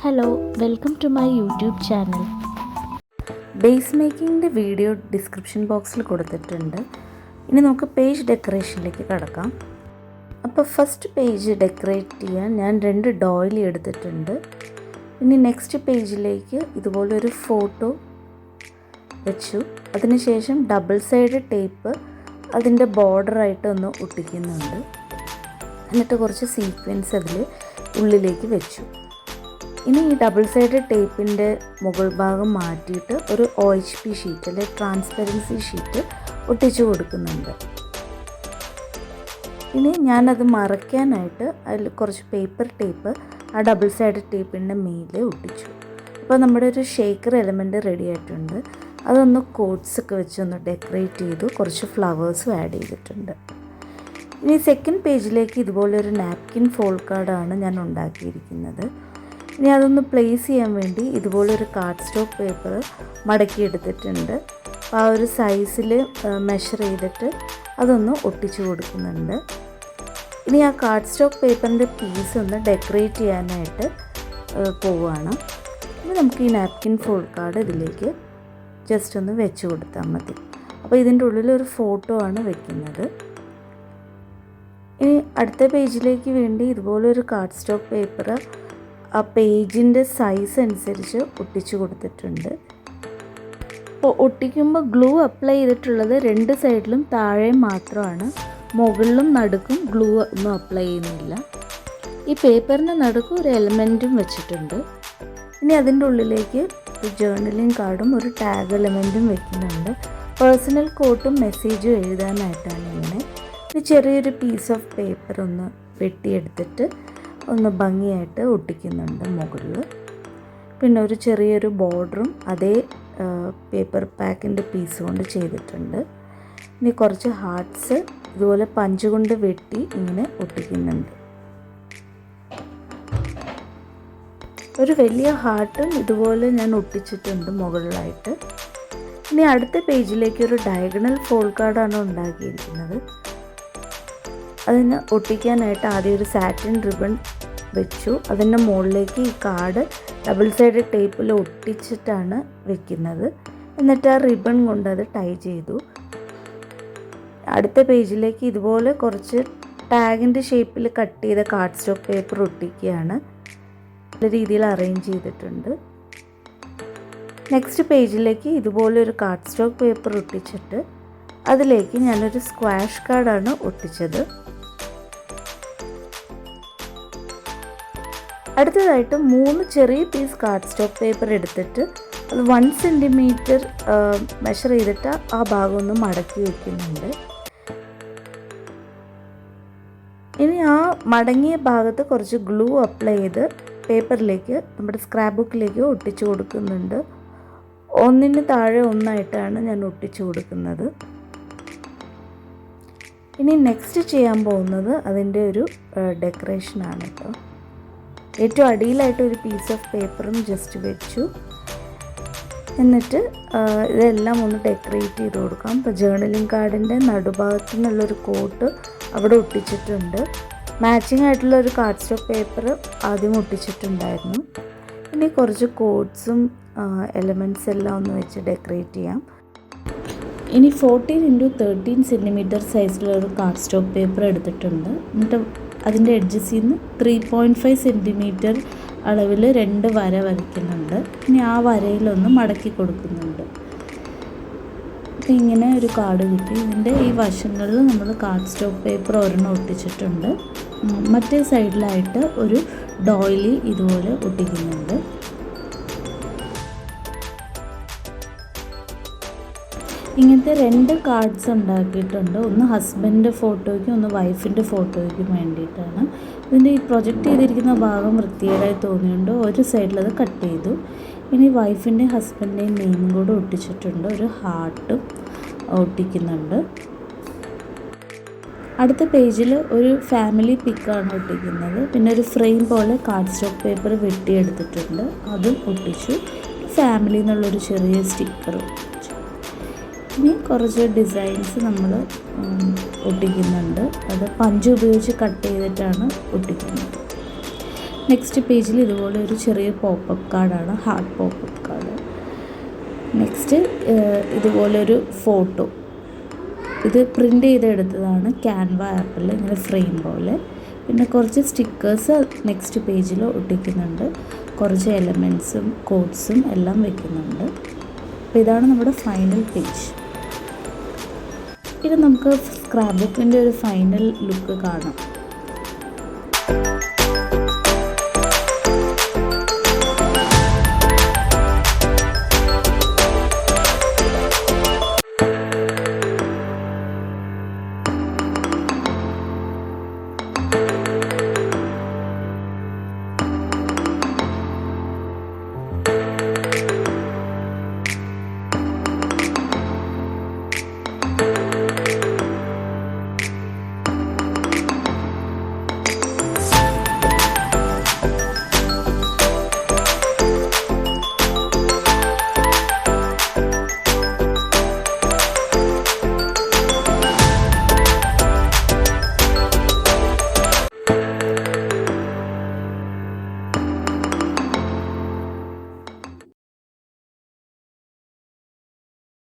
Hello, welcome to my YouTube channel. Base മേക്കിങ്ങിൻ്റെ video description ബോക്സിൽ കൊടുത്തിട്ടുണ്ട്. ഇനി നമുക്ക് പേജ് ഡെക്കറേഷനിലേക്ക് കടക്കാം. അപ്പോൾ ഫസ്റ്റ് പേജ് ഡെക്കറേറ്റ് ചെയ്യാൻ ഞാൻ 2 ഡോയിലി എടുത്തിട്ടുണ്ട്. ഇനി നെക്സ്റ്റ് പേജിലേക്ക് ഇതുപോലൊരു ഫോട്ടോ വെച്ചു. അതിനുശേഷം ഡബിൾ സൈഡ് ടേപ്പ് അതിൻ്റെ ബോർഡറായിട്ട് ഒന്ന് ഒട്ടിക്കുന്നുണ്ട്. എന്നിട്ട് കുറച്ച് സീക്വൻസ് അതിൽ ഉള്ളിലേക്ക് വെച്ചു. ഇനി ഈ ഡബിൾ സൈഡ് ടേപ്പിൻ്റെ മുകൾ ഭാഗം മാറ്റിയിട്ട് ഒരു OHP ഷീറ്റ് അല്ലെങ്കിൽ ട്രാൻസ്പെറൻസി ഷീറ്റ് ഒട്ടിച്ചു കൊടുക്കുന്നുണ്ട്. ഇനി ഞാനത് മറയ്ക്കാനായിട്ട് അതിൽ കുറച്ച് പേപ്പർ ടേപ്പ് ആ ഡബിൾ സൈഡ് ടേപ്പിൻ്റെ മേലെ ഒട്ടിച്ചു. അപ്പോൾ നമ്മുടെ ഒരു ഷേക്കർ എലമെൻറ്റ് റെഡി ആയിട്ടുണ്ട്. അതൊന്ന് കോട്ട്സൊക്കെ വെച്ചൊന്ന് ഡെക്കറേറ്റ് ചെയ്തു. കുറച്ച് ഫ്ലവേഴ്സും ആഡ് ചെയ്തിട്ടുണ്ട്. ഇനി സെക്കൻഡ് പേജിലേക്ക് ഇതുപോലൊരു നാപ്കിൻ ഫോൾഡ് കാർഡാണ് ഞാൻ ഉണ്ടാക്കിയിരിക്കുന്നത്. ഇനി അതൊന്ന് പ്ലേസ് ചെയ്യാൻ വേണ്ടി ഇതുപോലൊരു കാർഡ് സ്റ്റോക്ക് പേപ്പർ മടക്കിയെടുത്തിട്ടുണ്ട്. ആ ഒരു സൈസിൽ മെഷർ ചെയ്തിട്ട് അതൊന്ന് ഒട്ടിച്ചു കൊടുക്കുന്നുണ്ട്. ഇനി ആ കാർഡ് സ്റ്റോക്ക് പേപ്പറിൻ്റെ പീസ് ഒന്ന് ഡെക്കറേറ്റ് ചെയ്യാനായിട്ട് പോവുകയാണ്. ഇനി നമുക്ക് ഈ നാപ്കിൻ ഫോൾഡ് കാർഡ് ഇതിലേക്ക് ജസ്റ്റ് ഒന്ന് വെച്ച് കൊടുത്താൽ മതി. അപ്പോൾ ഇതിൻ്റെ ഉള്ളിലൊരു ഫോട്ടോ ആണ് വെക്കുന്നത്. ഇനി അടുത്ത പേജിലേക്ക് വേണ്ടി ഇതുപോലൊരു കാർഡ് സ്റ്റോക്ക് പേപ്പർ ആ പേജിൻ്റെ സൈസ് അനുസരിച്ച് ഒട്ടിച്ചു കൊടുത്തിട്ടുണ്ട്. അപ്പോൾ ഒട്ടിക്കുമ്പോൾ ഗ്ലൂ അപ്ലൈ ചെയ്തിട്ടുള്ളത് 2 സൈഡിലും താഴെ മാത്രമാണ്. മുകളിലും നടുക്കും ഗ്ലൂ ഒന്നും അപ്ലൈ ചെയ്യുന്നില്ല. ഈ പേപ്പറിൻ്റെ നടുക്കും ഒരു എലമെൻറ്റും വെച്ചിട്ടുണ്ട്. ഇനി അതിൻ്റെ ഉള്ളിലേക്ക് ഒരു ജേർണലിംഗ് കാർഡും ഒരു ടാഗ് എലമെൻറ്റും വെക്കുന്നുണ്ട്. പേഴ്സണൽ കോട്ടും മെസ്സേജും എഴുതാനായിട്ടാണ് ഇങ്ങനെ. ഒരു ചെറിയൊരു പീസ് ഓഫ് പേപ്പർ ഒന്ന് വെട്ടിയെടുത്തിട്ട് ഒന്ന് ഭംഗിയായിട്ട് ഒട്ടിക്കുന്നുണ്ട് മുകളിൽ. പിന്നെ ഒരു ചെറിയൊരു ബോർഡറും അതേ പേപ്പർ പാക്കിൻ്റെ പീസ് കൊണ്ട് ചെയ്തിട്ടുണ്ട്. ഇനി കുറച്ച് ഹാർട്ട്സ് ഇതുപോലെ പഞ്ച് കൊണ്ട് വെട്ടി ഇങ്ങനെ ഒട്ടിക്കുന്നുണ്ട്. ഒരു വലിയ ഹാർട്ടും ഇതുപോലെ ഞാൻ ഒട്ടിച്ചിട്ടുണ്ട് മുകളിലായിട്ട്. ഇനി അടുത്ത പേജിലേക്ക് ഒരു ഡയഗണൽ ഫോൾഡ് കാർഡാണ് ഉണ്ടാക്കിയിരിക്കുന്നത്. അതിന് ഒട്ടിക്കാനായിട്ട് ആദ്യം ഒരു സാറ്റിൻ റിബൺ വെച്ചു. അതിൻ്റെ മുകളിലേക്ക് ഈ കാർഡ് ഡബിൾ സൈഡ് ടേപ്പിൽ ഒട്ടിച്ചിട്ടാണ് വെക്കുന്നത്. എന്നിട്ട് ആ റിബൺ കൊണ്ട് അത് ടൈ ചെയ്തു. അടുത്ത പേജിലേക്ക് ഇതുപോലെ കുറച്ച് ടാഗിൻ്റെ ഷേപ്പിൽ കട്ട് ചെയ്ത കാർഡ് സ്റ്റോക്ക് പേപ്പർ ഒട്ടിക്കുകയാണ്. നല്ല രീതിയിൽ അറേഞ്ച് ചെയ്തിട്ടുണ്ട്. നെക്സ്റ്റ് പേജിലേക്ക് ഇതുപോലെ ഒരു കാർഡ് സ്റ്റോക്ക് പേപ്പർ ഒട്ടിച്ചിട്ട് അതിലേക്ക് ഞാനൊരു സ്ക്വാഷ് കാർഡാണ് ഒട്ടിച്ചത്. അടുത്തതായിട്ട് 3 ചെറിയ പീസ് കാർഡ് സ്റ്റോക്ക് പേപ്പർ എടുത്തിട്ട് അത് 1 സെൻറ്റിമീറ്റർ മെഷർ ചെയ്തിട്ട് ആ ഭാഗം ഒന്ന് മടക്കി വയ്ക്കുന്നുണ്ട്. ഇനി ആ മടങ്ങിയ ഭാഗത്ത് കുറച്ച് ഗ്ലൂ അപ്ലൈ ചെയ്ത് പേപ്പറിലേക്ക് നമ്മുടെ സ്ക്രാപ്പ് ബുക്കിലേക്ക് ഒട്ടിച്ചു കൊടുക്കുന്നുണ്ട്. ഒന്നിന് താഴെ ഒന്നായിട്ടാണ് ഞാൻ ഒട്ടിച്ചു കൊടുക്കുന്നത്. ഇനി നെക്സ്റ്റ് ചെയ്യാൻ പോകുന്നത് അതിൻ്റെ ഒരു ഡെക്കറേഷനാണ് കേട്ടോ. ഏറ്റവും അടിയിലായിട്ട് ഒരു പീസ് ഓഫ് പേപ്പറും ജസ്റ്റ് വെച്ചു. എന്നിട്ട് ഇതെല്ലാം ഒന്ന് ഡെക്കറേറ്റ് ചെയ്ത് കൊടുക്കാം. ഇപ്പോൾ ജേർണലിംഗ് കാർഡിൻ്റെ നടുഭാഗത്തു നിന്നുള്ളൊരു കോട്ട് അവിടെ ഒട്ടിച്ചിട്ടുണ്ട്. മാച്ചിങ് ആയിട്ടുള്ള ഒരു കാർഡ് സ്റ്റോക്ക് പേപ്പർ ആദ്യം ഒട്ടിച്ചിട്ടുണ്ടായിരുന്നു. ഇനി കുറച്ച് കോട്ട്സും എലമെൻറ്റ്സ് എല്ലാം ഒന്ന് വെച്ച് ഡെക്കറേറ്റ് ചെയ്യാം. ഇനി 14x13 സെൻറ്റിമീറ്റർ സൈസിലൊരു കാർഡ് സ്റ്റോക്ക് പേപ്പർ എടുത്തിട്ടുണ്ട്. എന്നിട്ട് അതിൻ്റെ എഡ്ജസിൽ നിന്ന് 3.5 സെൻറ്റിമീറ്റർ അളവിൽ 2 വര വരയ്ക്കുന്നുണ്ട്. ഇനി ആ വരയിലൊന്ന് മടക്കി കൊടുക്കുന്നുണ്ട്. അപ്പോൾ ഇങ്ങനെ ഒരു കാർഡ് കിട്ടി. ഇതിൻ്റെ ഈ വശങ്ങളിൽ നമ്മൾ കാർഡ് സ്റ്റോക്ക് പേപ്പർ ഒരെണ്ണം ഒട്ടിച്ചിട്ടുണ്ട്. മറ്റേ സൈഡിലായിട്ട് ഒരു ഡോയിലി ഇതുപോലെ ഒട്ടിക്കുന്നുണ്ട്. ഇങ്ങനത്തെ 2 കാർഡ്സ് ഉണ്ടാക്കിയിട്ടുണ്ട്. ഒന്ന് ഹസ്ബൻഡിൻ്റെ ഫോട്ടോയ്ക്കും ഒന്ന് വൈഫിൻ്റെ ഫോട്ടോയ്ക്കും വേണ്ടിയിട്ടാണ്. ഇതിൻ്റെ ഈ പ്രൊജക്റ്റ് ചെയ്തിരിക്കുന്ന ഭാഗം വൃത്തികേടായി തോന്നിയുകൊണ്ട് ഒരു സൈഡിലത് കട്ട് ചെയ്തു. ഇനി വൈഫിൻ്റെയും ഹസ്ബൻഡിൻ്റെയും നെയിമും കൂടെ ഒട്ടിച്ചിട്ടുണ്ട്. ഒരു ഹാർട്ടും ഒട്ടിക്കുന്നുണ്ട്. അടുത്ത പേജിൽ ഒരു ഫാമിലി പിക്കാണ് ഒട്ടിക്കുന്നത്. പിന്നെ ഒരു ഫ്രെയിം പോലെ കാർഡ് സ്റ്റോക്ക് പേപ്പർ വെട്ടിയെടുത്തിട്ടുണ്ട്. അതും ഒട്ടിച്ചു. ഫാമിലി എന്നുള്ളൊരു ചെറിയ സ്റ്റിക്കർ ഒട്ടിച്ചു. ഇനി കുറച്ച് ഡിസൈൻസ് നമ്മൾ ഒട്ടിക്കുന്നുണ്ട്. അത് പഞ്ച് ഉപയോഗിച്ച് കട്ട് ചെയ്തിട്ടാണ് ഒട്ടിക്കുന്നത്. നെക്സ്റ്റ് പേജിൽ ഇതുപോലെ ഒരു ചെറിയ പോപ്പപ്പ് കാർഡാണ്, ഹാർട്ട് പോപ്പപ്പ് കാർഡ്. നെക്സ്റ്റ് ഇതുപോലൊരു ഫോട്ടോ, ഇത് പ്രിൻ്റ് ചെയ്തെടുത്തതാണ് ക്യാൻവ ആപ്പിൽ, ഇങ്ങനെ ഫ്രെയിം പോലെ. പിന്നെ കുറച്ച് സ്റ്റിക്കേഴ്സ് നെക്സ്റ്റ് പേജിൽ ഒട്ടിക്കുന്നുണ്ട്, കുറച്ച് എലമെൻറ്റ്സും കോഡ്സും എല്ലാം വെക്കുന്നുണ്ട്. അപ്പോൾ ഇതാണ് നമ്മുടെ ഫൈനൽ പേജ്. ഇനി നമുക്ക് സ്ക്രാപ്പ് ബുക്കിൻ്റെ ഒരു ഫൈനൽ ലുക്ക് കാണാം.